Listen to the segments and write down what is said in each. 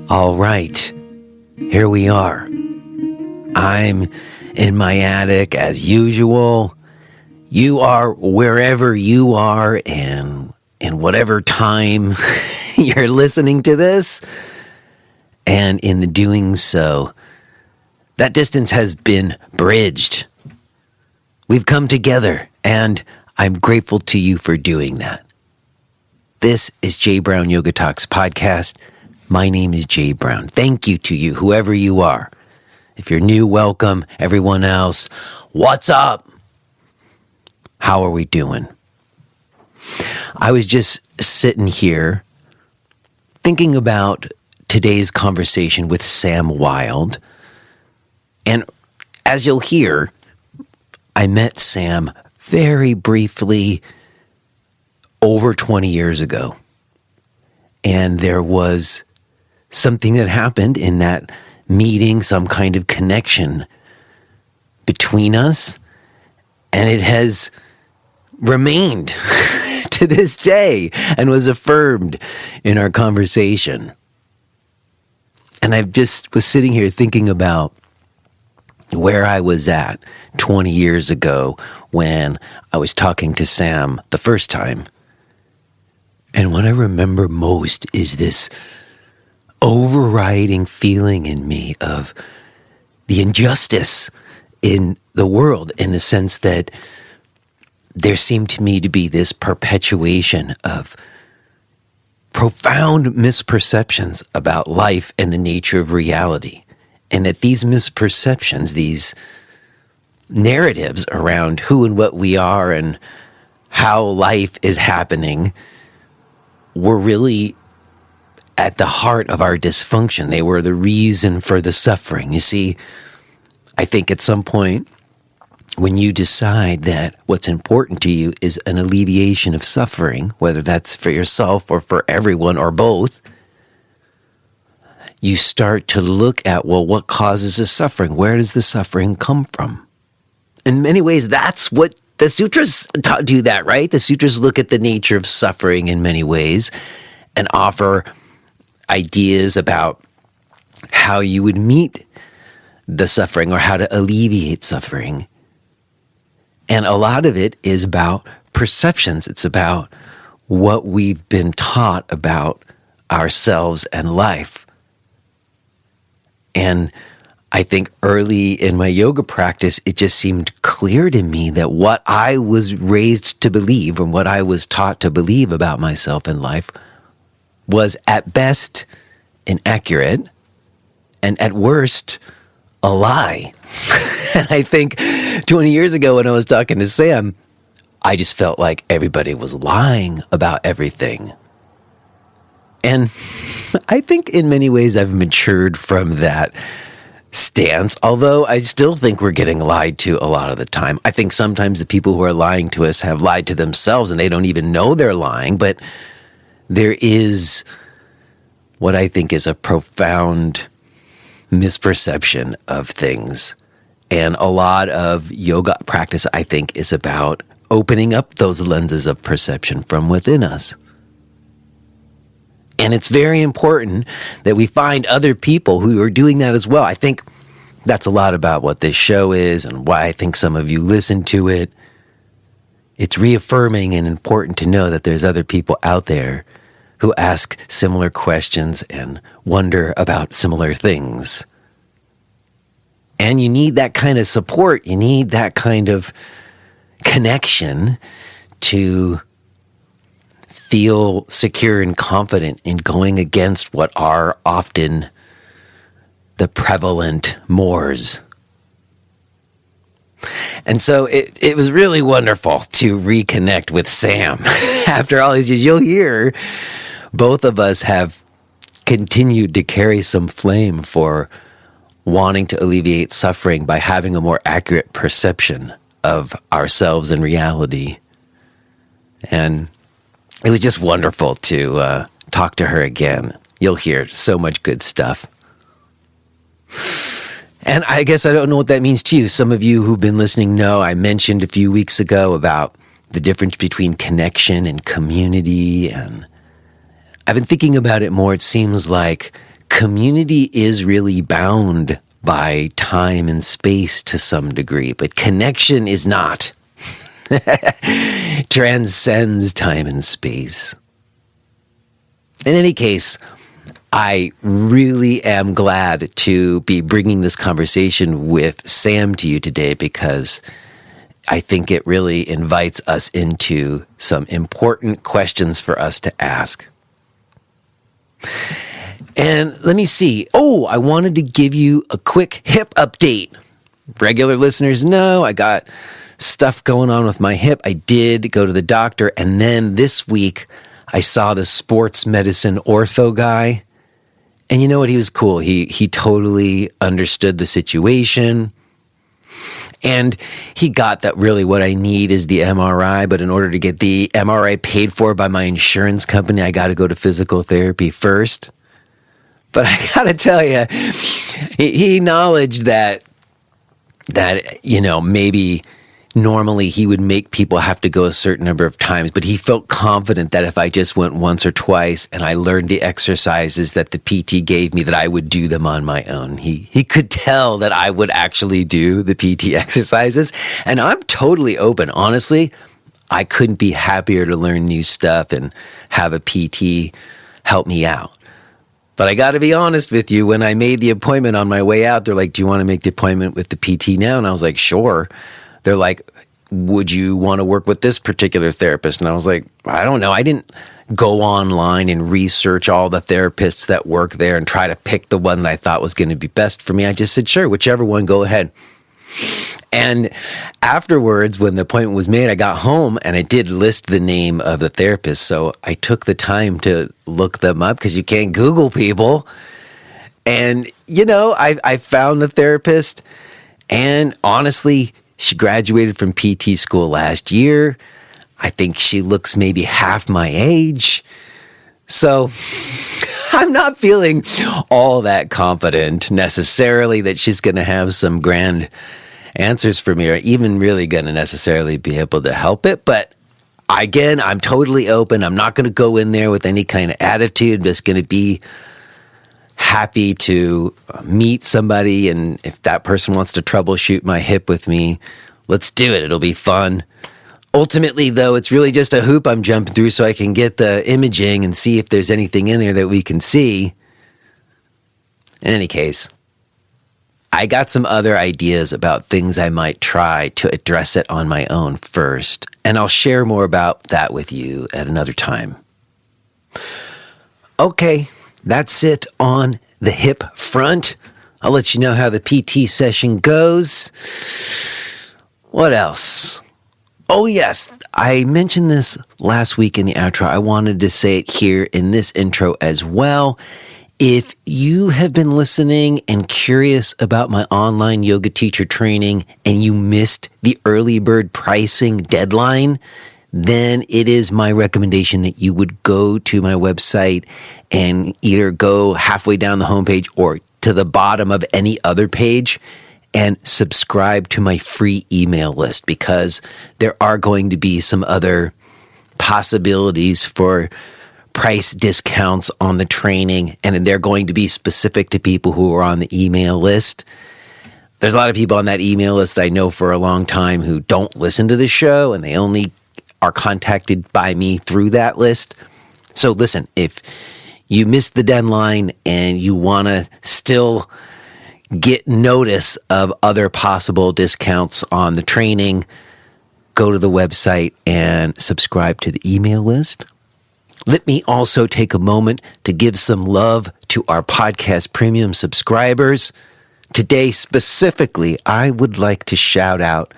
All right, here we are. I'm in my attic as usual. You are wherever you are and in whatever time you're listening to this. And in the doing so, that distance has been bridged. We've come together, and I'm grateful to you for doing that. This is Jay Brown Yoga Talks podcast. My name is Jay Brown. Thank you to you, whoever you are. If you're new, welcome. Everyone else, what's up? How are we doing? I was just sitting here thinking about today's conversation with Sam Wilde. And as you'll hear, I met Sam very briefly over 20 years ago. And there was something that happened in that meeting, some kind of connection between us. And it has remained to this day and was affirmed in our conversation. And I just was sitting here thinking about where I was at 20 years ago when I was talking to Sam the first time. And what I remember most is this overriding feeling in me of the injustice in the world, in the sense that there seemed to me to be this perpetuation of profound misperceptions about life and the nature of reality. And that these misperceptions, these narratives around who and what we are and how life is happening, were really at the heart of our dysfunction. They were the reason for the suffering. You see, I think at some point, when you decide that what's important to you is an alleviation of suffering, whether that's for yourself or for everyone or both, you start to look at, well, what causes the suffering? Where does the suffering come from? In many ways, that's what the sutras do that, right? The sutras look at the nature of suffering in many ways and offer ideas about how you would meet the suffering or how to alleviate suffering. And a lot of it is about perceptions. It's about what we've been taught about ourselves and life. And I think early in my yoga practice, it just seemed clear to me that what I was raised to believe and what I was taught to believe about myself and life was at best inaccurate and at worst a lie. And I think 20 years ago when I was talking to Sam, I just felt like everybody was lying about everything. And I think in many ways I've matured from that stance, although I still think we're getting lied to a lot of the time. I think sometimes the people who are lying to us have lied to themselves and they don't even know they're lying, but there is what I think is a profound misperception of things. And a lot of yoga practice, I think, is about opening up those lenses of perception from within us. And it's very important that we find other people who are doing that as well. I think that's a lot about what this show is and why I think some of you listen to it. It's reaffirming and important to know that there's other people out there who ask similar questions and wonder about similar things. And you need that kind of support. You need that kind of connection to feel secure and confident in going against what are often the prevalent mores. And so it was really wonderful to reconnect with Sam. After all these years, you'll hear both of us have continued to carry some flame for wanting to alleviate suffering by having a more accurate perception of ourselves and reality. And it was just wonderful to talk to her again. You'll hear so much good stuff. And I guess I don't know what that means to you. Some of you who've been listening know I mentioned a few weeks ago about the difference between connection and community. And I've been thinking about it more. It seems like community is really bound by time and space to some degree, but connection is not. Transcends time and space. In any case, I really am glad to be bringing this conversation with Sam to you today, because I think it really invites us into some important questions for us to ask. And let me see. Oh, I wanted to give you a quick hip update. Regular listeners know I got stuff going on with my hip. I did go to the doctor, and then this week I saw the sports medicine ortho guy. And you know what? He was cool. He totally understood the situation. And he got that really what I need is the MRI. But in order to get the MRI paid for by my insurance company, I got to go to physical therapy first. But I got to tell you, he acknowledged that, maybe normally he would make people have to go a certain number of times, but he felt confident that if I just went once or twice and I learned the exercises that the PT gave me, that I would do them on my own. He could tell that I would actually do the PT exercises, and I'm totally open. Honestly, I couldn't be happier to learn new stuff and have a PT help me out. But I got to be honest with you, when I made the appointment on my way out, they're like, do you want to make the appointment with the PT now? And I was like, sure. They're like, would you want to work with this particular therapist? And I was like, I don't know. I didn't go online and research all the therapists that work there and try to pick the one that I thought was going to be best for me. I just said, sure, whichever one, go ahead. And afterwards, when the appointment was made, I got home and it did list the name of the therapist. So I took the time to look them up, because you can't Google people. And, I found the therapist, and honestly, she graduated from PT school last year. I think she looks maybe half my age. So I'm not feeling all that confident necessarily that she's going to have some grand answers for me, or even really going to necessarily be able to help it. But again, I'm totally open. I'm not going to go in there with any kind of attitude. I'm just going to be happy to meet somebody, and if that person wants to troubleshoot my hip with me, let's do it. It'll be fun. Ultimately, though, it's really just a hoop I'm jumping through so I can get the imaging and see if there's anything in there that we can see. In any case, I got some other ideas about things I might try to address it on my own first, and I'll share more about that with you at another time. Okay, that's it on the hip front. I'll let you know how the PT session goes. What else? Oh, yes, I mentioned this last week in the outro. I wanted to say it here in this intro as well. If you have been listening and curious about my online yoga teacher training and you missed the early bird pricing deadline, then it is my recommendation that you would go to my website and either go halfway down the homepage or to the bottom of any other page and subscribe to my free email list, because there are going to be some other possibilities for price discounts on the training, and they're going to be specific to people who are on the email list. There's a lot of people on that email list I know for a long time who don't listen to the show, and they only are contacted by me through that list. So listen, if you missed the deadline and you want to still get notice of other possible discounts on the training, go to the website and subscribe to the email list. Let me also take a moment to give some love to our podcast premium subscribers. Today, specifically, I would like to shout out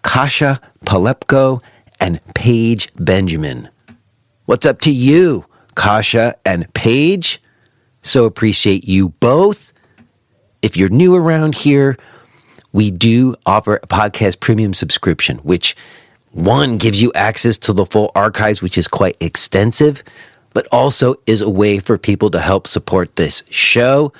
Kasha Palepko and Paige Benjamin. What's up to you, Kasha and Paige? So appreciate you both. If you're new around here, we do offer a podcast premium subscription, which one gives you access to the full archives, which is quite extensive, but also is a way for people to help support this show.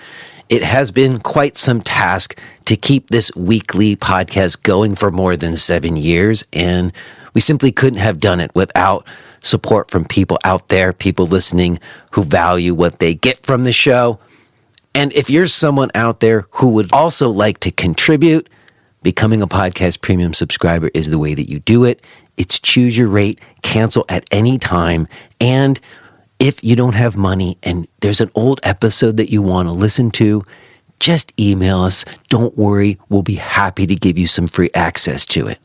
It has been quite some task to keep this weekly podcast going for more than 7 years, and we simply couldn't have done it without support from people out there, people listening who value what they get from the show. And if you're someone out there who would also like to contribute, becoming a podcast premium subscriber is the way that you do it. It's choose your rate, cancel at any time. And if you don't have money and there's an old episode that you want to listen to, just email us. Don't worry, we'll be happy to give you some free access to it.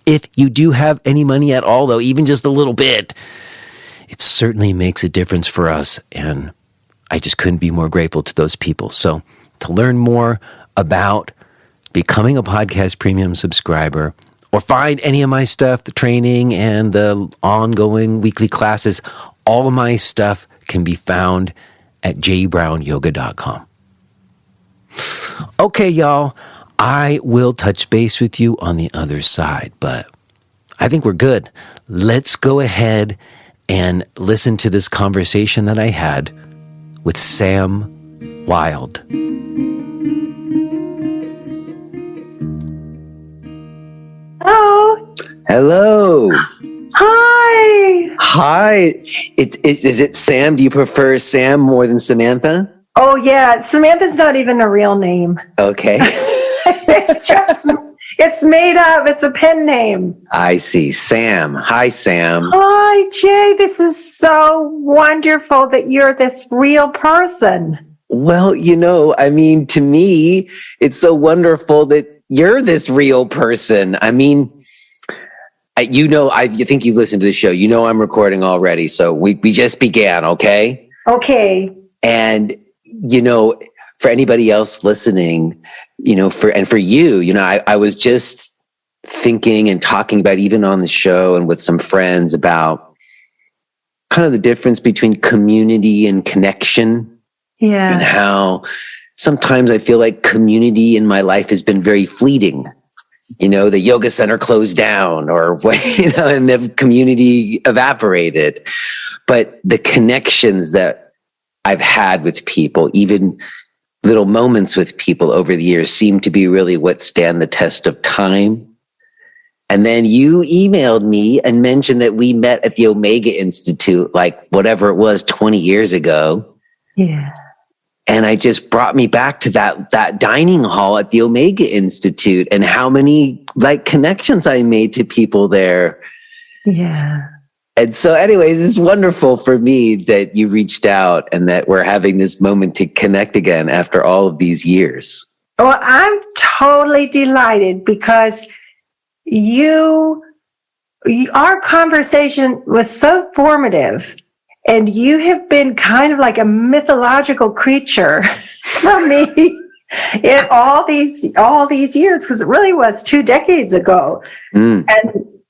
If you do have any money at all, though, even just a little bit, it certainly makes a difference for us. And I just couldn't be more grateful to those people. So to learn more about becoming a podcast premium subscriber, or find any of my stuff, the training and the ongoing weekly classes, all of my stuff can be found at jbrownyoga.com. Okay, y'all, I will touch base with you on the other side, but I think we're good. Let's go ahead and listen to this conversation that I had with Sam Wilde. Hello. Hi. Hi. Is it Sam? Do you prefer Sam more than Samantha? Oh, yeah. Samantha's not even a real name. Okay. It's made up. It's a pen name. I see. Sam. Hi, Sam. Hi, Jay. This is so wonderful that you're this real person. Well, to me, it's so wonderful that you're this real person. I mean, you think you've listened to the show. I'm recording already. So we just began, okay? Okay. And, for anybody else listening, for you, I was just thinking and talking about, even on the show and with some friends, about kind of the difference between community and connection. Yeah. And how sometimes I feel like community in my life has been very fleeting. The yoga center closed down and the community evaporated. But the connections that I've had with people, even little moments with people over the years, seem to be really what stand the test of time. And then you emailed me and mentioned that we met at the Omega Institute, like whatever it was, 20 years ago. Yeah. And it just brought me back to that dining hall at the Omega Institute and how many connections I made to people there. Yeah. And so anyways, it's wonderful for me that you reached out and that we're having this moment to connect again after all of these years. Well, I'm totally delighted because our conversation was so formative. And you have been kind of like a mythological creature for me in all these years, because it really was 2 decades ago. And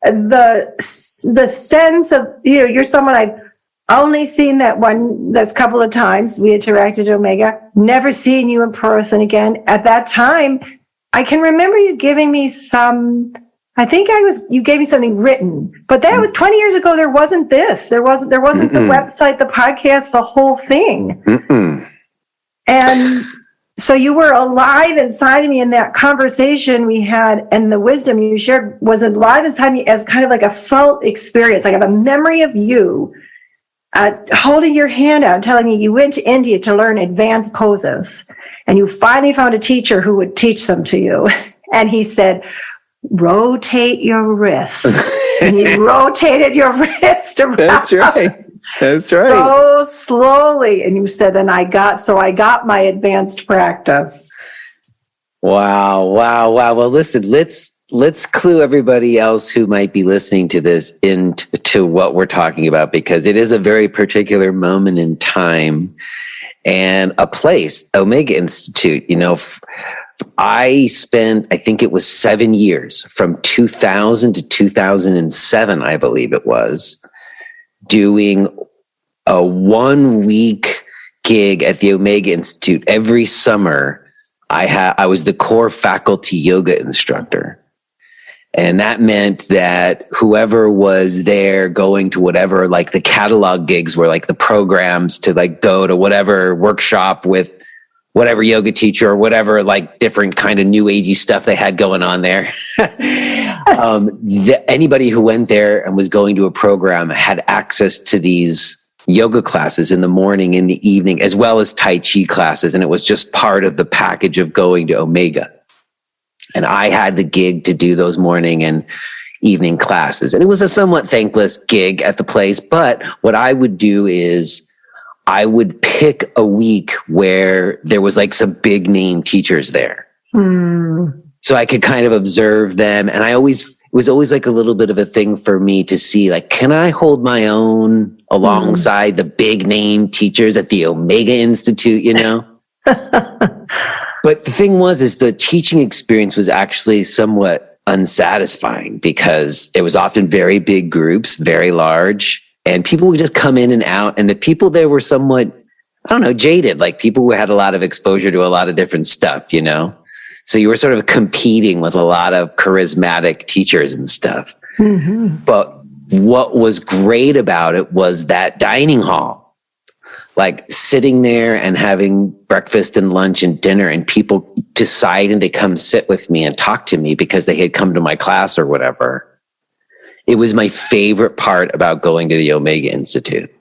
the sense of, you're someone I've only seen that's couple of times we interacted at Omega, never seen you in person again. At that time, I can remember you giving me you gave me something written, but that was 20 years ago. There wasn't this. There wasn't the website, the podcast, the whole thing. And so you were alive inside of me, and that conversation we had and the wisdom you shared was alive inside me as kind of like a felt experience. I have a memory of you holding your hand out and telling me you went to India to learn advanced poses, and you finally found a teacher who would teach them to you. And he said, rotate your wrist. And you rotated your wrist around. That's right. So slowly. And you said, and I got my advanced practice. Wow. Well, listen, let's clue everybody else who might be listening to this into what we're talking about, because it is a very particular moment in time and a place, Omega Institute. I spent, I think it was 7 years, from 2000 to 2007, I believe it was, doing a 1-week gig at the Omega Institute every summer. I was the core faculty yoga instructor. And that meant that whoever was there going to whatever, the catalog gigs were the programs to go to whatever workshop with whatever yoga teacher or whatever, different kind of new agey stuff they had going on there. Anybody who went there and was going to a program had access to these yoga classes in the morning, in the evening, as well as Tai Chi classes. And it was just part of the package of going to Omega. And I had the gig to do those morning and evening classes. And it was a somewhat thankless gig at the place. But what I would do is I would pick a week where there was like some big name teachers there. So I could kind of observe them. And it was always like a little bit of a thing for me to see, like, can I hold my own alongside the big name teachers at the Omega Institute, you know? But the thing is the teaching experience was actually somewhat unsatisfying because it was often very big groups, very large, and people would just come in and out. And the people there were somewhat, I don't know, jaded, like people who had a lot of exposure to a lot of different stuff, you know? So you were sort of competing with a lot of charismatic teachers and stuff. But what was great about it was that dining hall, like sitting there and having breakfast and lunch and dinner and people deciding to come sit with me and talk to me because they had come to my class or whatever. It was my favorite part about going to the Omega Institute.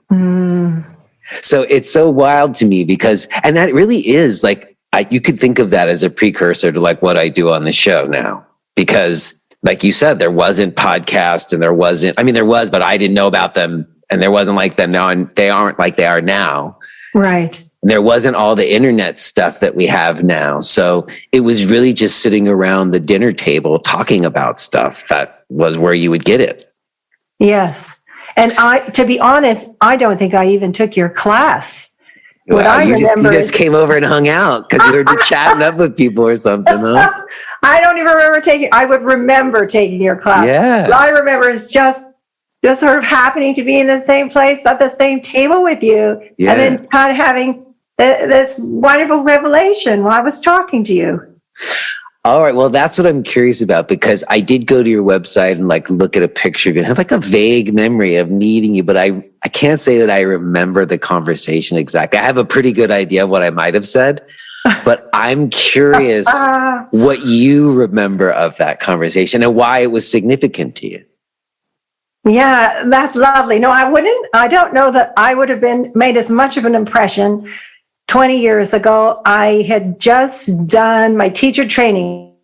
So it's so wild to me because, and that really is like, you could think of that as a precursor to like what I do on the show now, because like you said, there wasn't podcasts and there was, but I didn't know about them and there wasn't like them now and they aren't like they are now. Right. And there wasn't all the internet stuff that we have now. So it was really just sitting around the dinner table talking about stuff that was where you would get it. Yes. And to be honest, I don't think I even took your class. What Wow, I remember you just came over and hung out because you were chatting up with people or something, huh? I don't even remember I would remember taking your class. Yeah. What I remember is just sort of happening to be in the same place at the same table with you. Yeah. And then kind of having this wonderful revelation while I was talking to you. All right. Well, that's what I'm curious about because I did go to your website and like look at a picture of you and have like a vague memory of meeting you, but I can't say that I remember the conversation exactly. I have a pretty good idea of what I might have said, but I'm curious what you remember of that conversation and why it was significant to you. Yeah, that's lovely. No, I don't know that I would have made as much of an impression 20 years ago. I had just done my teacher training,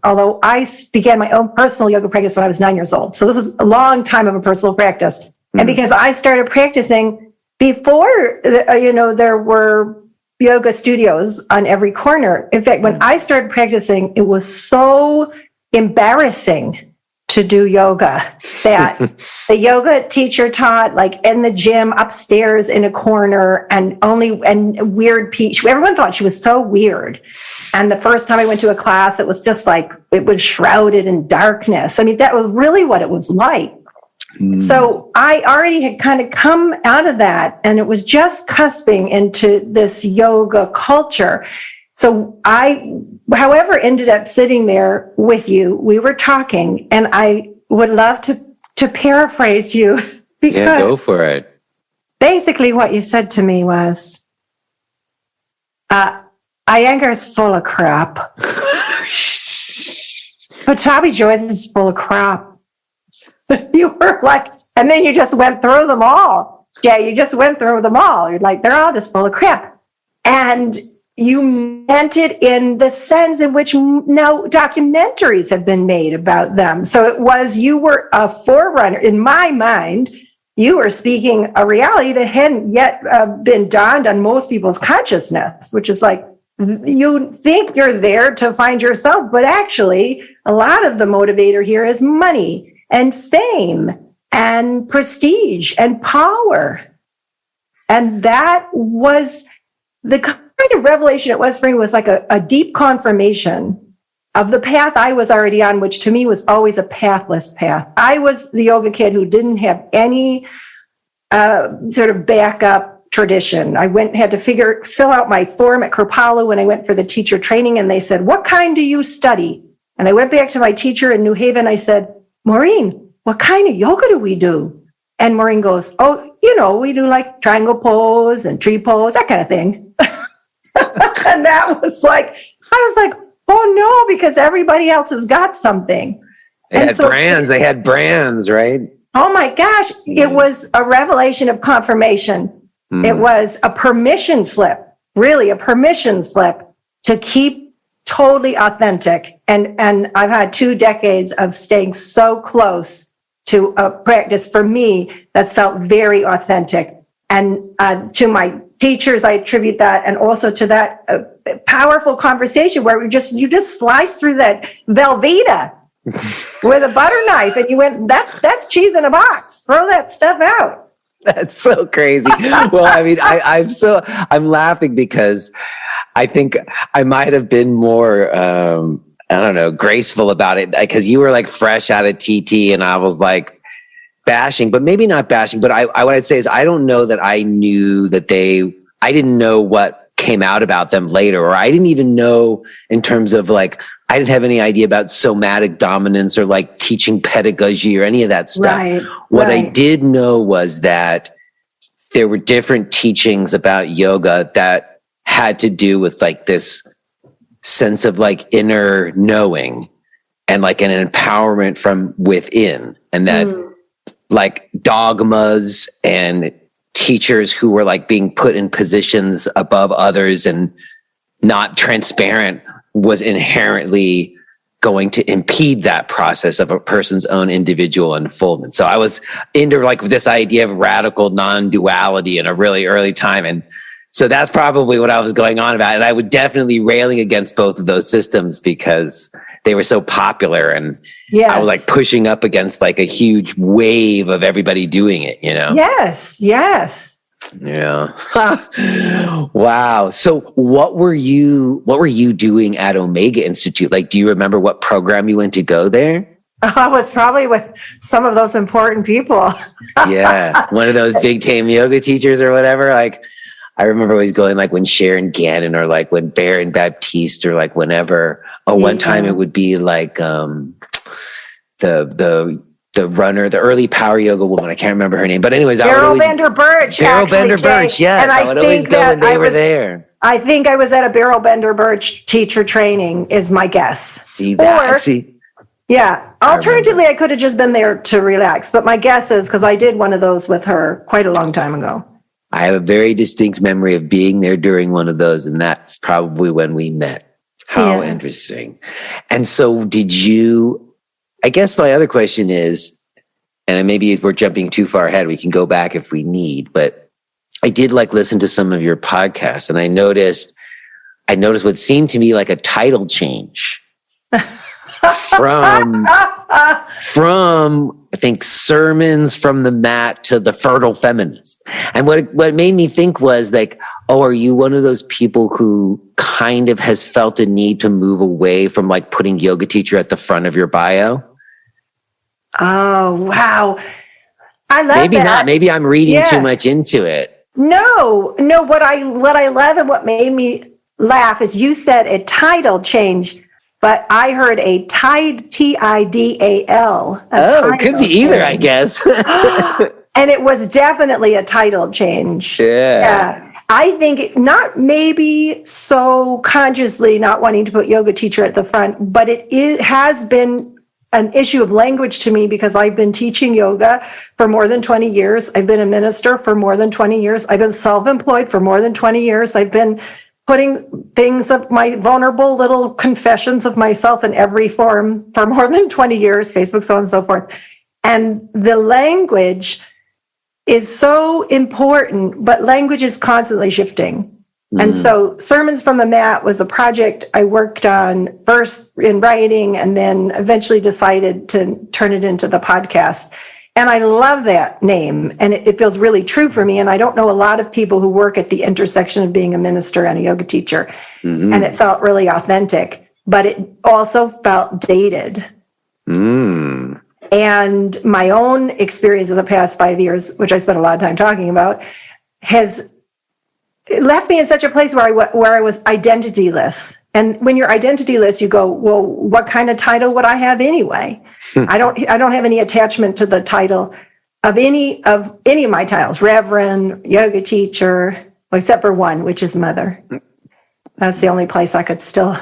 although I began my own personal yoga practice when I was 9 years old. So this is a long time of a personal practice. And because I started practicing before, there were yoga studios on every corner. In fact, when I started practicing, it was so embarrassing to do yoga that the yoga teacher taught like in the gym upstairs in a corner and weird people. Everyone thought she was so weird. And the first time I went to a class, it was just like, it was shrouded in darkness. I mean, that was really what it was like. So I already had kind of come out of that and it was just cusping into this yoga culture. So however, ended up sitting there with you. We were talking, and I would love to paraphrase you because yeah, go for it. Basically, what you said to me was, "Iyengar's full of crap, but Tommy Joyce is full of crap." You were like, and then you just went through them all. Yeah, you just went through them all. You're like, they're all just full of crap, and you meant it in the sense in which now documentaries have been made about them. So you were a forerunner. In my mind, you were speaking a reality that hadn't yet been dawned on most people's consciousness, which is like, you think you're there to find yourself, but actually a lot of the motivator here is money and fame and prestige and power. And that was the kind of revelation it was for me, was like a deep confirmation of the path I was already on, which to me was always a pathless path. I was the yoga kid who didn't have any sort of backup tradition. I had to fill out my form at Kripalu when I went for the teacher training, and they said, "What kind do you study?" And I went back to my teacher in New Haven. I said, "Maureen, what kind of yoga do we do?" And Maureen goes, "Oh, we do like triangle pose and tree pose, that kind of thing." And that was like, I was like, oh no, because everybody else has got something. They had brands, right? Oh my gosh. It was a revelation of confirmation. It was a permission slip, really a permission slip to keep totally authentic. And I've had 2 decades of staying so close to a practice for me that's felt very authentic. And to my teachers, I attribute that, and also to that powerful conversation where you just sliced through that Velveeta with a butter knife, and you went, that's cheese in a box. Throw that stuff out. That's so crazy. Well, I mean, I'm laughing because I think I might have been more, I don't know, graceful about it, because you were like fresh out of TT and I was like bashing, but maybe not bashing. But what I'd say is I don't know that I knew that I didn't know what came out about them later, or I didn't even know in terms of like, I didn't have any idea about somatic dominance or like teaching pedagogy or any of that stuff. Right, what I did know was that there were different teachings about yoga that had to do with like this sense of like inner knowing and like an empowerment from within, and that like dogmas and teachers who were like being put in positions above others and not transparent was inherently going to impede that process of a person's own individual unfoldment. So I was into like this idea of radical non-duality in a really early time. And so that's probably what I was going on about. And I would definitely railing against both of those systems because they were so popular. And I was like pushing up against like a huge wave of everybody doing it, you know? Yes. Yeah. Wow. So what were you doing at Omega Institute? Like, do you remember what program you went to go there? I was probably with some of those important people. Yeah. One of those big time yoga teachers or whatever. Like, I remember always going like when Sharon Gannon or like when Baron Baptiste or like whenever. One time it would be like the runner, the early power yoga woman. I can't remember her name, but anyways, Beryl Bender Birch. Yes, I would always go when they were there. I think I was at a Beryl Bender Birch teacher training, is my guess. Yeah. Alternatively, I could have just been there to relax, but my guess is because I did one of those with her quite a long time ago. I have a very distinct memory of being there during one of those, and that's probably when we met. How interesting. And so I guess my other question is, and maybe we're jumping too far ahead, we can go back if we need, but I did like listen to some of your podcasts, and I noticed what seemed to me like a title change from I think sermons from the mat to the Fertile Feminist. And what made me think was like, oh, are you one of those people who kind of has felt a need to move away from like putting yoga teacher at the front of your bio? Oh, wow. I love Maybe that. not. Maybe I'm reading too much into it. No. What I love and what made me laugh is you said a title change, but I heard a Tidal, Tidal. It could be either, I guess. And it was definitely a title change. Yeah. I think not maybe so consciously not wanting to put yoga teacher at the front, but it has been an issue of language to me because I've been teaching yoga for more than 20 years. I've been a minister for more than 20 years. I've been self-employed for more than 20 years. I've been putting things of my vulnerable little confessions of myself in every form for more than 20 years, Facebook, so on and so forth. And the language is so important, but language is constantly shifting. And so Sermons from the Mat was a project I worked on first in writing and then eventually decided to turn it into the podcast. And I love that name. And it feels really true for me. And I don't know a lot of people who work at the intersection of being a minister and a yoga teacher. And it felt really authentic, but it also felt dated. And my own experience of the past 5 years, which I spent a lot of time talking about, has left me in such a place where I was identityless. And when you're identityless, you go, well, what kind of title would I have anyway? I don't have any attachment to the title of any of my titles, Reverend, yoga teacher, except for one, which is mother. That's the only place I could still.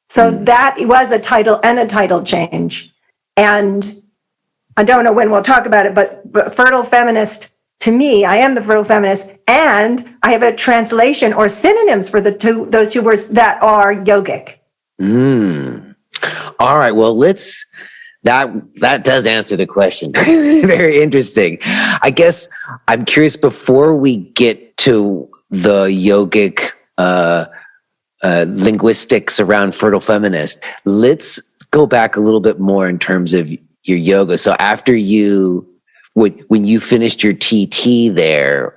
So that was a title and a title change. And I don't know when we'll talk about it, but Fertile Feminist, to me, I am the Fertile Feminist, and I have a translation or synonyms for those two words that are yogic. All right. Well, that does answer the question. Very interesting. I guess I'm curious, before we get to the yogic linguistics around Fertile Feminist, let's go back a little bit more in terms of your yoga. So after when you finished your TT there,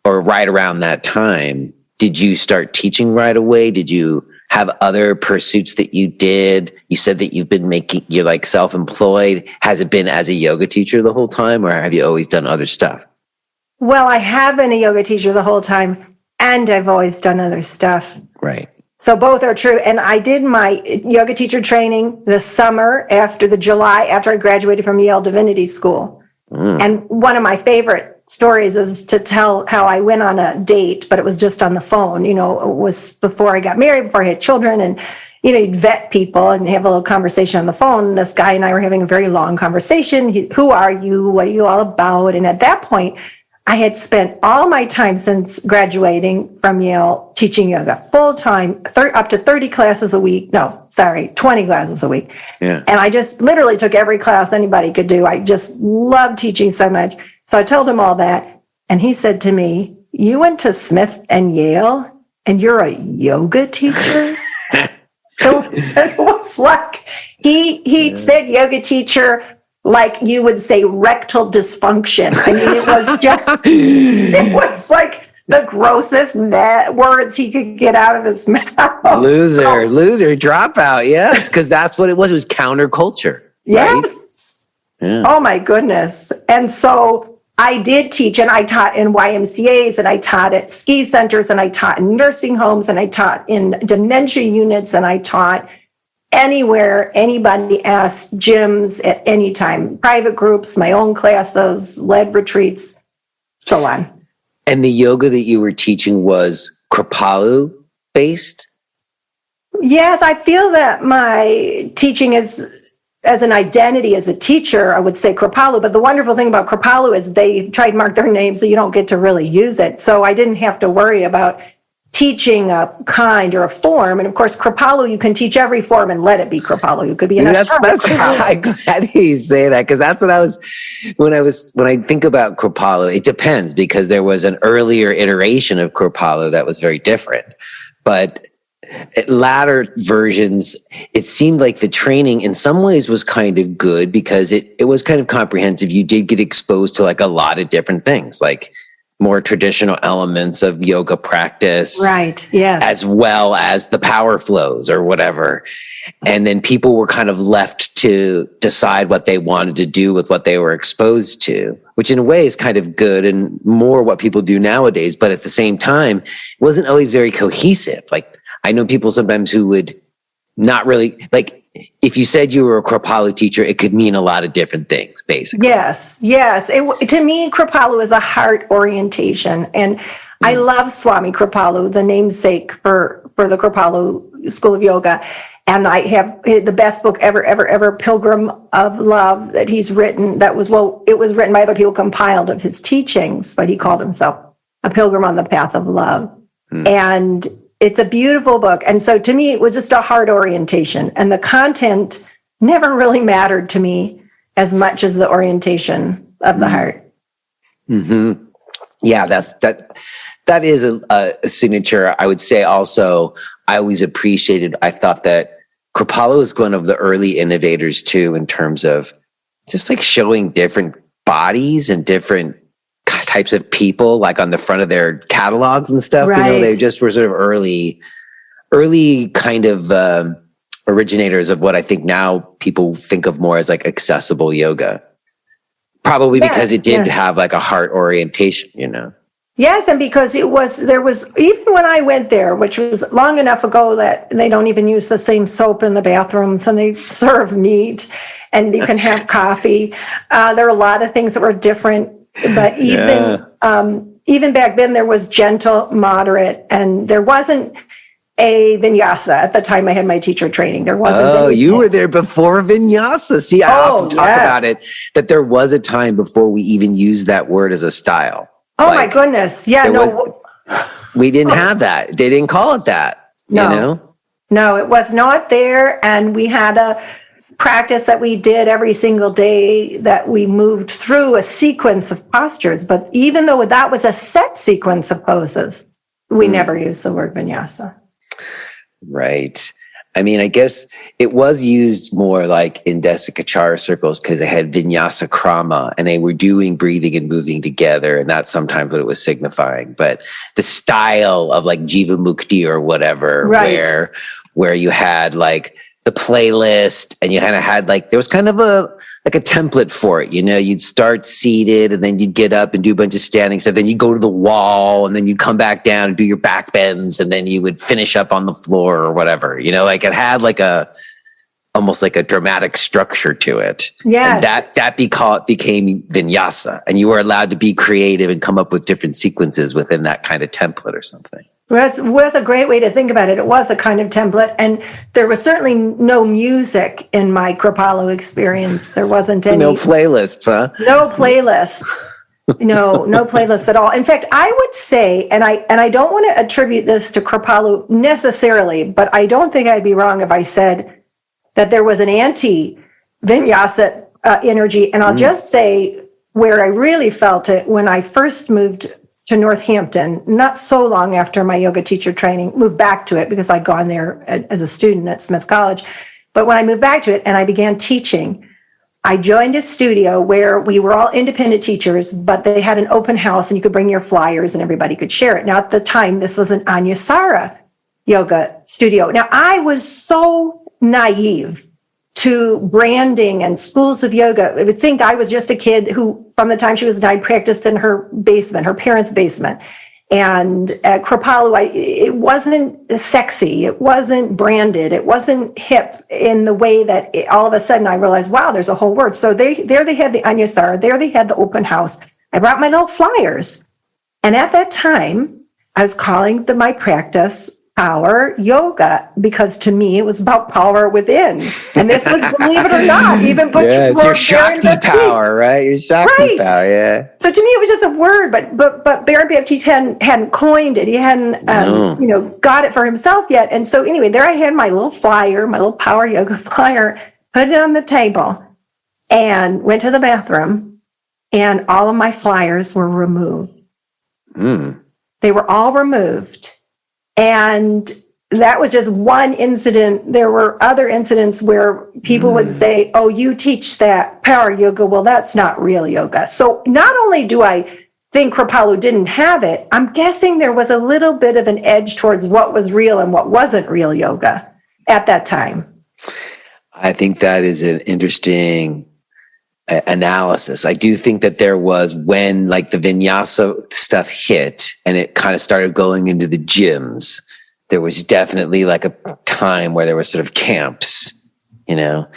or right around that time, did you start teaching right away? Did you have other pursuits that you did? You said that you're like self-employed. Has it been as a yoga teacher the whole time, or have you always done other stuff? Well, I have been a yoga teacher the whole time, and I've always done other stuff. Right. So both are true. And I did my yoga teacher training the summer after I graduated from Yale Divinity School. And one of my favorite stories is to tell how I went on a date, but it was just on the phone. You know, it was before I got married, before I had children, and, you know, you'd vet people and have a little conversation on the phone. And this guy and I were having a very long conversation. Who are you? What are you all about? And at that point, I had spent all my time since graduating from Yale teaching yoga full time, up to 30 classes a week. 20 classes a week. Yeah. And I just literally took every class anybody could do. I just loved teaching so much. So I told him all that. And he said to me, "You went to Smith and Yale and you're a yoga teacher?" It was like, he said yoga teacher, like you would say rectal dysfunction. I mean, it was like the grossest words he could get out of his mouth. Loser, dropout. Yes, because that's what it was. It was counterculture. Yes. Right? Yeah. Oh my goodness. And so I did teach, and I taught in YMCAs, and I taught at ski centers, and I taught in nursing homes, and I taught in dementia units, and I taught anywhere anybody asked, gyms at any time, private groups, my own classes, led retreats, so on. And the yoga that you were teaching was Kripalu based? Yes, I feel that my teaching is, as an identity as a teacher, I would say Kripalu. But the wonderful thing about Kripalu is they trademark their name, so you don't get to really use it. So I didn't have to worry about teaching a kind or a form. And of course, Kripalu, you can teach every form and let it be Kripalu. It could be an that's I'm glad you say that, because that's what when I think about Kripalu, it depends, because there was an earlier iteration of Kripalu that was very different. But at latter versions, it seemed like the training in some ways was kind of good, because it was kind of comprehensive. You did get exposed to like a lot of different things, like more traditional elements of yoga practice. Right. Yes. As well as the power flows or whatever. And then people were kind of left to decide what they wanted to do with what they were exposed to, which in a way is kind of good and more what people do nowadays. But at the same time, it wasn't always very cohesive. Like, I know people sometimes who would not really, like, if you said you were a Kripalu teacher, it could mean a lot of different things, basically. Yes. To me, Kripalu is a heart orientation. And I love Swami Kripalu, the namesake for the Kripalu School of Yoga. And I have the best book ever, Pilgrim of Love, that he's written. It was written by other people, compiled of his teachings, but he called himself a pilgrim on the path of love. And it's a beautiful book. And so to me, it was just a heart orientation. And the content never really mattered to me as much as the orientation of the heart. Mm-hmm. Yeah, that is a signature. I would say also, I always appreciated, I thought that Kripalu was one of the early innovators too, in terms of just like showing different bodies and different types of people, like on the front of their catalogs and stuff. Right. You know, they just were sort of early kind of originators of what I think now people think of more as like accessible yoga. Probably because it did have like a heart orientation, you know? Yes, and because there was, even when I went there, which was long enough ago that they don't even use the same soap in the bathrooms, and they serve meat, and you can have coffee. There are a lot of things that were different, but even back then there was gentle, moderate, and there wasn't a vinyasa at the time I had my teacher training. There wasn't. Oh, you were there before vinyasa. See, I often talk yes. about it, that there was a time before we even used that word as a style. Oh, my goodness. Yeah, no. We didn't have that. They didn't call it that, no. you know? No, it was not there. And we had a practice that we did every single day that we moved through a sequence of postures. But even though that was a set sequence of poses, we never used the word vinyasa. Right. I mean, I guess it was used more like in Desikachara circles because they had vinyasa krama and they were doing breathing and moving together. And that's sometimes what it was signifying. But the style of like Jiva Mukti or whatever, right. where you had like the playlist and you kind of had like, there was kind of a template for it. You know, you'd start seated and then you'd get up and do a bunch of standing stuff. Then you'd go to the wall and then you'd come back down and do your back bends. And then you would finish up on the floor or whatever, you know, like it had like almost like a dramatic structure to it. Yes. And that became vinyasa, and you were allowed to be creative and come up with different sequences within that kind of template or something. Was a great way to think about it. It was a kind of template, and there was certainly no music in my Kripalu experience. There wasn't any. No playlists, huh? No playlists. No playlists at all. In fact, I would say, and I don't want to attribute this to Kripalu necessarily, but I don't think I'd be wrong if I said that there was an anti-vinyasa energy. And I'll just say where I really felt it when I first moved to Northampton, not so long after my yoga teacher training, moved back to it because I'd gone there as a student at Smith College. But when I moved back to it and I began teaching, I joined a studio where we were all independent teachers, but they had an open house and you could bring your flyers and everybody could share it. Now, at the time, this was an Anusara yoga studio. Now, I was so naive to branding and schools of yoga. I would think I was just a kid who, from the time she was 9, practiced in her basement, her parents' basement. And at Kripalu, it wasn't sexy. It wasn't branded. It wasn't hip in the way that all of a sudden I realized, wow, there's a whole word. So they had the Anusara. There they had the open house. I brought my little flyers. And at that time, I was calling my practice Power Yoga, because to me it was about power within. And this was, believe it or not, even butch it's your shakti power, right? Your shakti power, yeah. So to me it was just a word, but Baron Baptiste hadn't coined it. He hadn't got it for himself yet. And so anyway, there I had my little flyer, my little Power Yoga flyer, put it on the table and went to the bathroom, and all of my flyers were removed. They were all removed. And that was just one incident. There were other incidents where people would say, oh, you teach that power yoga. Well, that's not real yoga. So not only do I think Kripalu didn't have it, I'm guessing there was a little bit of an edge towards what was real and what wasn't real yoga at that time. I think that is an interesting analysis. I do think that there was, when like the vinyasa stuff hit and it kind of started going into the gyms, there was definitely like a time where there was sort of camps, you know,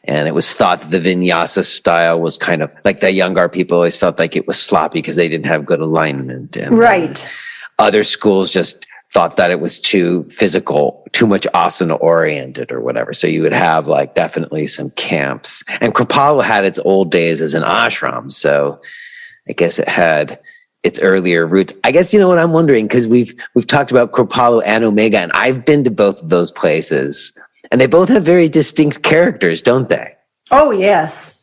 and it was thought that the vinyasa style was kind of like the Iyengar people always felt like it was sloppy because they didn't have good alignment. And right. Other schools just thought that it was too physical, too much asana oriented or whatever. So you would have like definitely some camps. And Kripalu had its old days as an ashram. So I guess it had its earlier roots. I guess, you know what I'm wondering, because we've talked about Kripalu and Omega, and I've been to both of those places, and they both have very distinct characters, don't they? Oh, yes.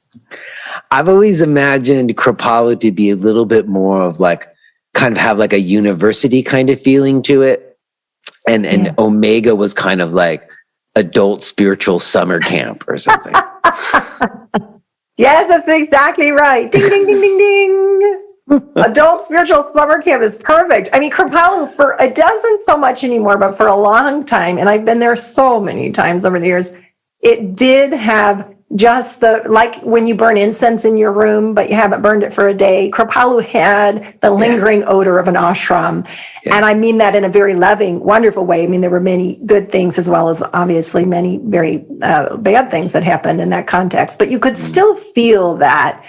I've always imagined Kripalu to be a little bit more of like, kind of have like a university kind of feeling to it. And Omega was kind of like adult spiritual summer camp or something. Yes, that's exactly right. Ding, ding, ding, ding, ding. Adult spiritual summer camp is perfect. I mean, Kripalu, it doesn't so much anymore, but for a long time, and I've been there so many times over the years, it did have just like when you burn incense in your room, but you haven't burned it for a day. Kripalu had the lingering odor of an ashram. Yeah. And I mean that in a very loving, wonderful way. I mean, there were many good things as well as obviously many very bad things that happened in that context, but you could still feel that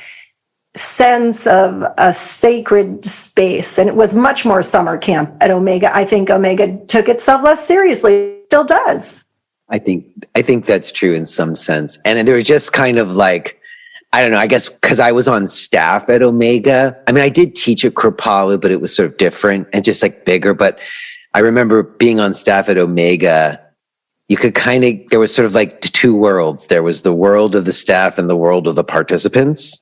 sense of a sacred space. And it was much more summer camp at Omega. I think Omega took itself less seriously, still does. I think that's true in some sense. And there was just kind of like, I don't know, I guess because I was on staff at Omega. I mean, I did teach at Kripalu, but it was sort of different and just like bigger. But I remember being on staff at Omega, you could kind of, there was sort of like two worlds. There was the world of the staff and the world of the participants.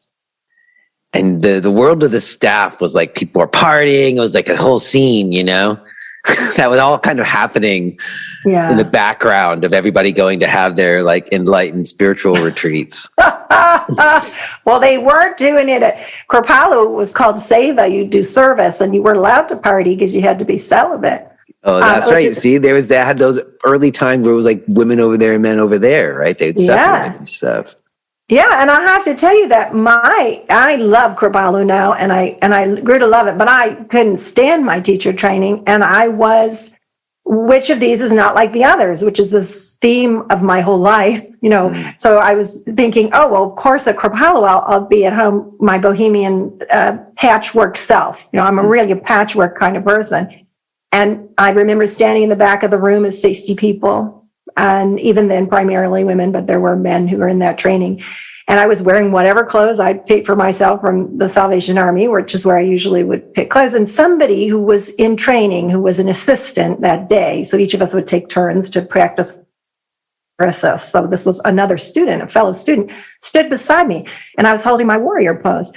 And the world of the staff was like people were partying. It was like a whole scene, you know? That was all kind of happening in the background of everybody going to have their like enlightened spiritual retreats. Well, they weren't doing it at Kripalu. It was called Seva. You do service, and you weren't allowed to party because you had to be celibate. Oh, that's right. See, they had those early times where it was like women over there and men over there, right? They'd separate and stuff. Yeah, and I have to tell you that I love Kripalu now, and I grew to love it, but I couldn't stand my teacher training, and I was, which of these is not like the others, which is this theme of my whole life, you know. So I was thinking, oh, well, of course at Kripalu I'll be at home, my bohemian patchwork self. You know, I'm really a patchwork kind of person. And I remember standing in the back of the room as 60 people. And even then, primarily women, but there were men who were in that training. And I was wearing whatever clothes I'd picked for myself from the Salvation Army, which is where I usually would pick clothes. And somebody who was in training, who was an assistant that day, so each of us would take turns to practice us. So this was another student, a fellow student, stood beside me, and I was holding my warrior pose.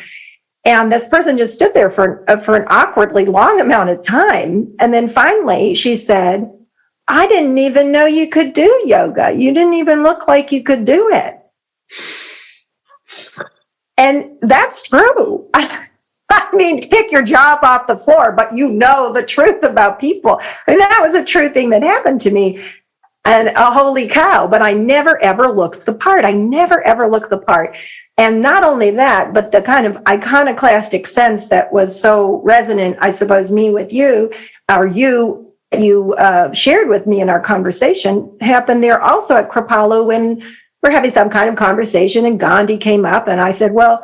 And this person just stood there for an awkwardly long amount of time. And then finally she said, I didn't even know you could do yoga. You didn't even look like you could do it. And that's true. I mean, kick your job off the floor, but you know the truth about people. I mean, that was a true thing that happened to me. And holy cow, but I never, ever looked the part. I never, ever looked the part. And not only that, but the kind of iconoclastic sense that was so resonant, I suppose, me with you, or you shared with me in our conversation, happened there also at Kripalu when we're having some kind of conversation and Gandhi came up, and I said, well,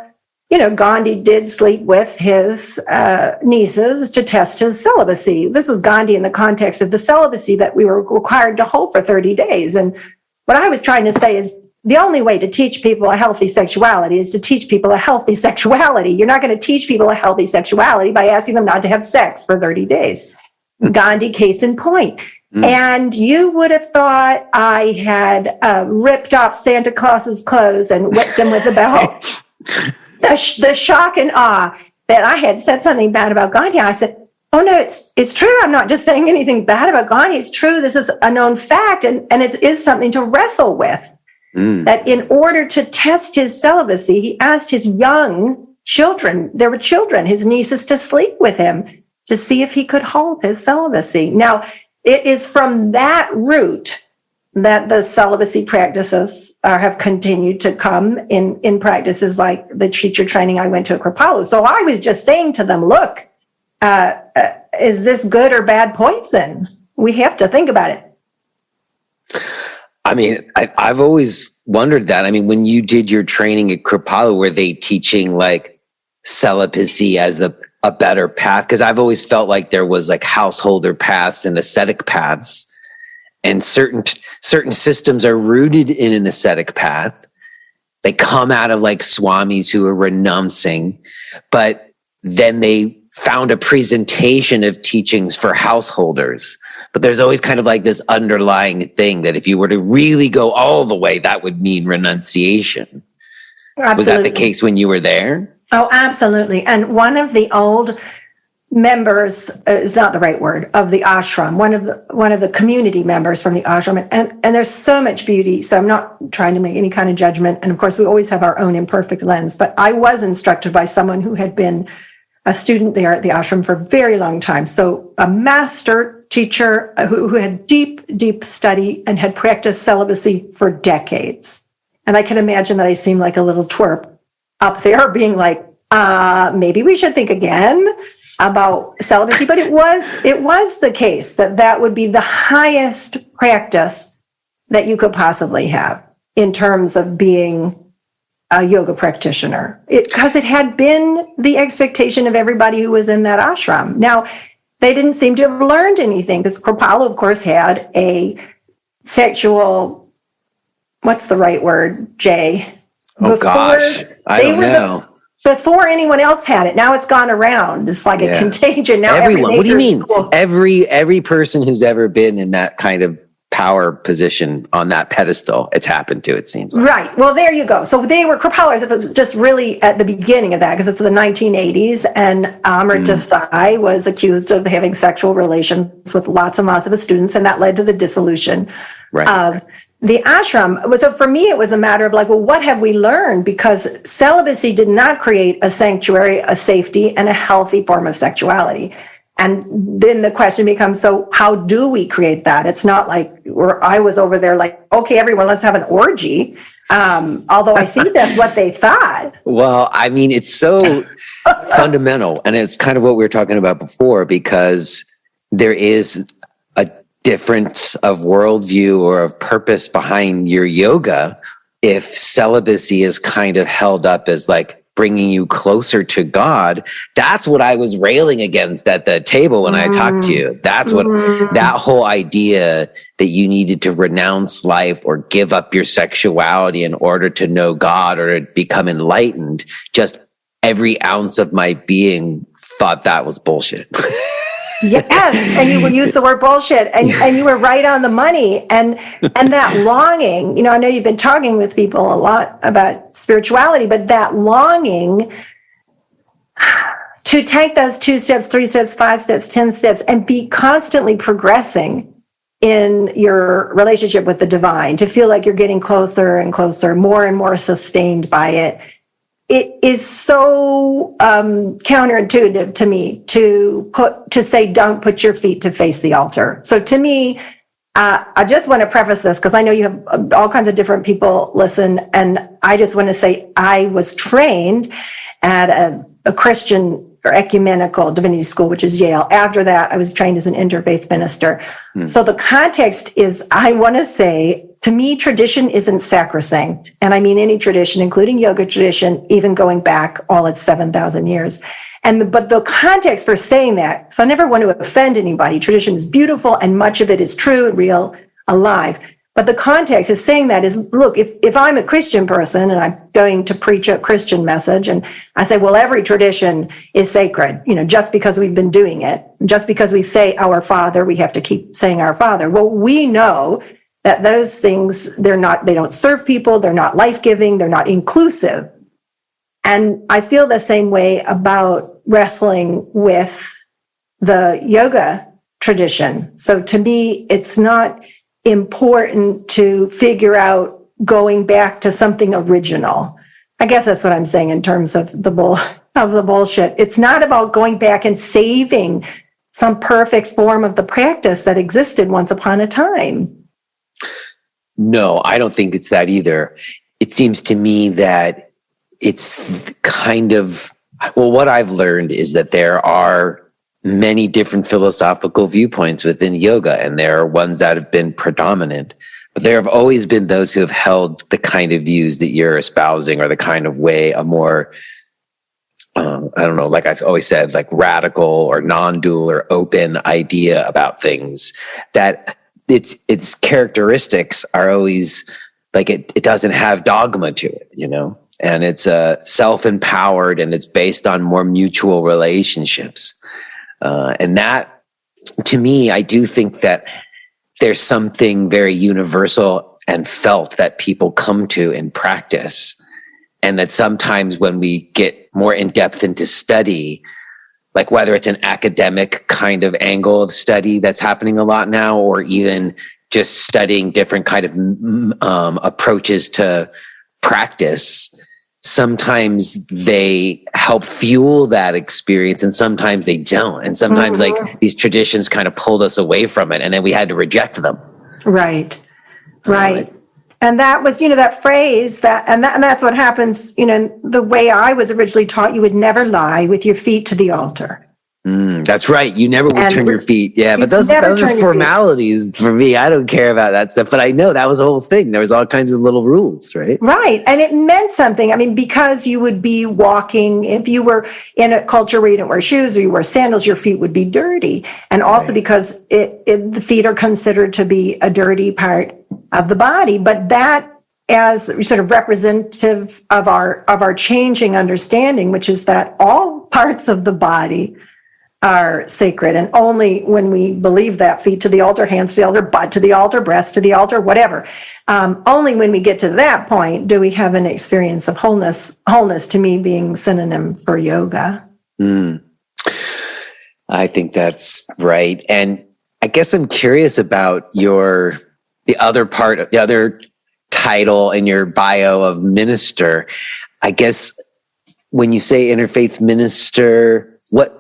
you know, Gandhi did sleep with his nieces to test his celibacy. This was Gandhi in the context of the celibacy that we were required to hold for 30 days. And what I was trying to say is the only way to teach people a healthy sexuality is to teach people a healthy sexuality. You're not going to teach people a healthy sexuality by asking them not to have sex for 30 days. Gandhi, case in point. And you would have thought I had ripped off Santa Claus's clothes and whipped him with a belt. The shock and awe that I had said something bad about Gandhi. I said, oh no, it's true. I'm not just saying anything bad about Gandhi. It's true. This is a known fact. And it is something to wrestle with. That in order to test his celibacy, he asked his young children, there were children, his nieces, to sleep with him to see if he could hold his celibacy. Now, it is from that root that the celibacy practices have continued to come in practices like the teacher training I went to at Kripalu. So I was just saying to them, look, is this good or bad poison? We have to think about it. I mean, I've always wondered that. I mean, when you did your training at Kripalu, were they teaching like celibacy as a better path? Because I've always felt like there was like householder paths and ascetic paths, and certain systems are rooted in an ascetic path. They come out of like swamis who are renouncing, but then they found a presentation of teachings for householders. But there's always kind of like this underlying thing that if you were to really go all the way, that would mean renunciation. Absolutely. Was that the case when you were there? Oh, absolutely. And one of the old members is not the right word of the ashram, one of the community members from the ashram. And there's so much beauty. So I'm not trying to make any kind of judgment. And of course, we always have our own imperfect lens. But I was instructed by someone who had been a student there at the ashram for a very long time. So a master teacher who had deep study and had practiced celibacy for decades. And I can imagine that I seem like a little twerp up there being like, maybe we should think again about celibacy. But it was the case that would be the highest practice that you could possibly have in terms of being a yoga practitioner, because it had been the expectation of everybody who was in that ashram. Now, they didn't seem to have learned anything, because Kripalu, of course, had a sexual, what's the right word, Jay? Oh, gosh, I don't know. Before anyone else had it. Now it's gone around. It's like a contagion. Now everyone. What do you mean? Every person who's ever been in that kind of power position on that pedestal, it's happened to, it seems like. Right. Well, there you go. So they were Kripalu, it was just really at the beginning of that, because it's the 1980s, and Amrit Desai was accused of having sexual relations with lots and lots of his students, and that led to the dissolution of the ashram. So for me, it was a matter of like, well, what have we learned? Because celibacy did not create a sanctuary, a safety, and a healthy form of sexuality. And then the question becomes, so how do we create that? It's not like I was over there like, okay, everyone, let's have an orgy. Although I think that's what they thought. Well, I mean, it's so fundamental. And it's kind of what we were talking about before, because there is a difference of worldview or of purpose behind your yoga if celibacy is kind of held up as like bringing you closer to God. That's what I was railing against at the table when I talked to you. That's what that whole idea that you needed to renounce life or give up your sexuality in order to know God or to become enlightened. Just every ounce of my being thought that was bullshit. Yes, and you would use the word bullshit, and you were right on the money, and that longing, you know, I know you've been talking with people a lot about spirituality, but that longing to take those 2 steps, 3 steps, 5 steps, 10 steps, and be constantly progressing in your relationship with the divine, to feel like you're getting closer and closer, more and more sustained by it. It is so counterintuitive to me to say, don't put your feet to face the altar. So to me, I just want to preface this, because I know you have all kinds of different people listen, and I just want to say I was trained at a Christian or ecumenical divinity school, which is Yale. After that, I was trained as an interfaith minister. So the context is, I want to say, to me, tradition isn't sacrosanct. And I mean any tradition, including yoga tradition, even going back all its 7,000 years. But the context for saying that, so I never want to offend anybody. Tradition is beautiful, and much of it is true, real, alive. But the context is saying that is, look, if I'm a Christian person and I'm going to preach a Christian message, and I say, well, every tradition is sacred, you know, just because we've been doing it, just because we say our Father, we have to keep saying our Father. Well, we know that those things, they don't serve people, they're not life-giving, they're not inclusive. And I feel the same way about wrestling with the yoga tradition. So to me, it's not important to figure out going back to something original. I guess that's what I'm saying in terms of the bullshit. It's not about going back and saving some perfect form of the practice that existed once upon a time. No, I don't think it's that either. It seems to me that it's kind of, well, what I've learned is that there are many different philosophical viewpoints within yoga, and there are ones that have been predominant, but there have always been those who have held the kind of views that you're espousing, or the kind of way, a more, I don't know, like I've always said, like radical or non-dual or open idea about things, that its characteristics are always like, it doesn't have dogma to it, you know, and it's self-empowered, and it's based on more mutual relationships. And that, to me, I do think that there's something very universal and felt that people come to in practice. And that sometimes when we get more in depth into study, like whether it's an academic kind of angle of study that's happening a lot now, or even just studying different kind of approaches to practice, sometimes they help fuel that experience, and sometimes they don't. And sometimes like these traditions kind of pulled us away from it, and then we had to reject them. Right. And that was, you know, that phrase and that's what happens, you know, the way I was originally taught, you would never lie with your feet to the altar. That's right. You never would turn your feet. Yeah, but those are formalities for me. I don't care about that stuff. But I know that was the whole thing. There was all kinds of little rules, right? Right. And it meant something. I mean, because you would be walking, if you were in a culture where you didn't wear shoes or you wear sandals, your feet would be dirty. And also because the feet are considered to be a dirty part of the body. But that as sort of representative of our changing understanding, which is that all parts of the body are sacred, and only when we believe that, feet to the altar, hands to the altar, butt to the altar, breast to the altar, whatever, only when we get to that point do we have an experience of wholeness to me being synonym for yoga. I think that's right. And I guess I'm curious about the other title in your bio of minister. I guess when you say interfaith minister, what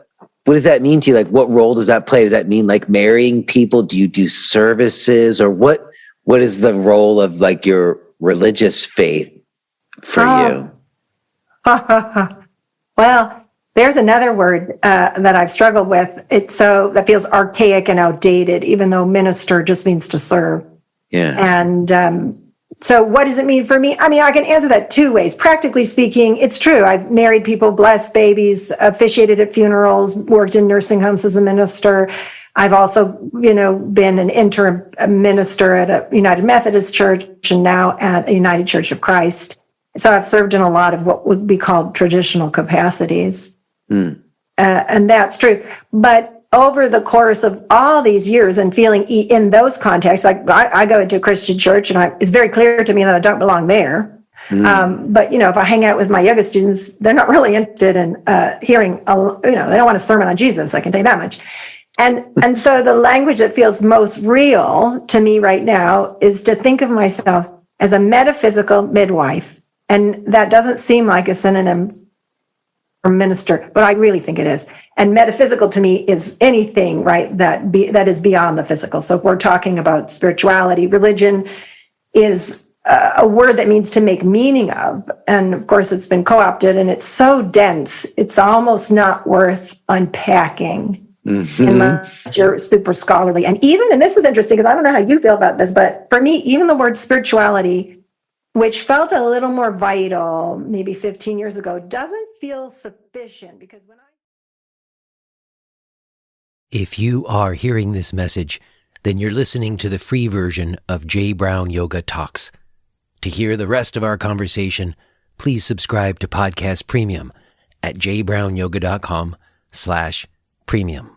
does that mean to you? Like, what role does that play? Does that mean like marrying people? Do you do services, or what is the role of like your religious faith for you? Well, there's another word that I've struggled with. That feels archaic and outdated, even though minister just means to serve. Yeah. And so what does it mean for me? I mean, I can answer that two ways. Practically speaking, it's true. I've married people, blessed babies, officiated at funerals, worked in nursing homes as a minister. I've also, been an interim minister at a United Methodist Church and now at a United Church of Christ. So I've served in a lot of what would be called traditional capacities. And that's true. But over the course of all these years and feeling in those contexts, like I go into a Christian church and it's very clear to me that I don't belong there. But, if I hang out with my yoga students, they're not really interested in hearing, they don't want a sermon on Jesus. I can tell you that much. And so the language that feels most real to me right now is to think of myself as a metaphysical midwife. And that doesn't seem like a synonym for minister, but I really think it is. And metaphysical to me is anything, right, that is beyond the physical. So if we're talking about spirituality, religion is a word that means to make meaning of. And of course, it's been co-opted and it's so dense, it's almost not worth unpacking. Unless you're super scholarly. And this is interesting because I don't know how you feel about this, but for me, even the word spirituality, which felt a little more vital maybe 15 years ago, doesn't feel sufficient because If you are hearing this message, then you're listening to the free version of J. Brown Yoga Talks. To hear the rest of our conversation, please subscribe to Podcast Premium at jbrownyoga.com/premium.